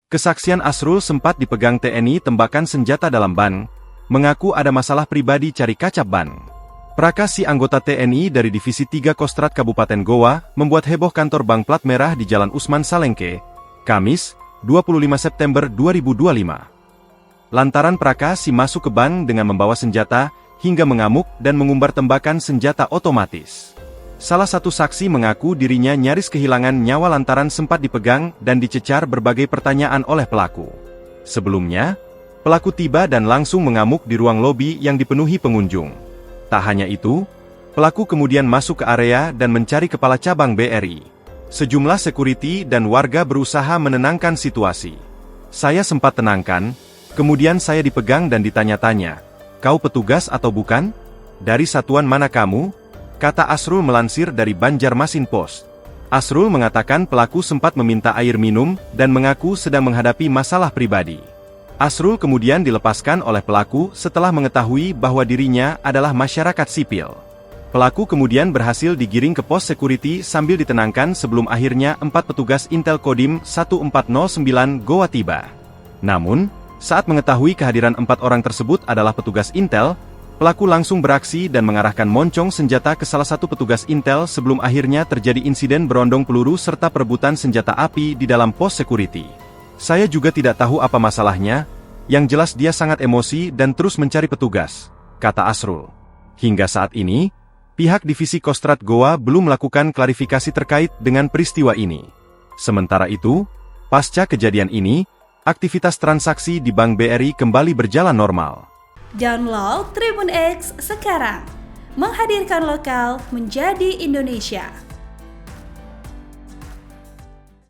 Kesaksian Asrul sempat dipegang TNI tembakan senjata dalam ban, mengaku ada masalah pribadi cari kacap ban. Praka si anggota TNI dari Divisi 3 Kostrad Kabupaten Goa membuat heboh kantor Bank Plat Merah di Jalan Usman Salengke, Kamis, 25 September 2025. Lantaran Praka si masuk ke bank dengan membawa senjata, hingga mengamuk dan mengumbar tembakan senjata otomatis. Salah satu saksi mengaku dirinya nyaris kehilangan nyawa lantaran sempat dipegang dan dicecar berbagai pertanyaan oleh pelaku. Sebelumnya, pelaku tiba dan langsung mengamuk di ruang lobi yang dipenuhi pengunjung. Tak hanya itu, pelaku kemudian masuk ke area dan mencari kepala cabang BRI. Sejumlah security dan warga berusaha menenangkan situasi. Saya sempat tenangkan, kemudian saya dipegang dan ditanya-tanya, "Kau petugas atau bukan? Dari satuan mana kamu?" kata Asrul melansir dari Banjarmasin Post. Asrul mengatakan pelaku sempat meminta air minum dan mengaku sedang menghadapi masalah pribadi. Asrul kemudian dilepaskan oleh pelaku setelah mengetahui bahwa dirinya adalah masyarakat sipil. Pelaku kemudian berhasil digiring ke pos security sambil ditenangkan sebelum akhirnya 4 petugas Intel Kodim 1409 Goa tiba. Namun, saat mengetahui kehadiran 4 orang tersebut adalah petugas Intel, pelaku langsung beraksi dan mengarahkan moncong senjata ke salah satu petugas Intel sebelum akhirnya terjadi insiden berondong peluru serta perebutan senjata api di dalam pos security. "Saya juga tidak tahu apa masalahnya, yang jelas dia sangat emosi dan terus mencari petugas," kata Asrul. Hingga saat ini, pihak Divisi Kostrad Goa belum melakukan klarifikasi terkait dengan peristiwa ini. Sementara itu, pasca kejadian ini, aktivitas transaksi di Bank BRI kembali berjalan normal. Download Tribun X sekarang, menghadirkan lokal menjadi Indonesia.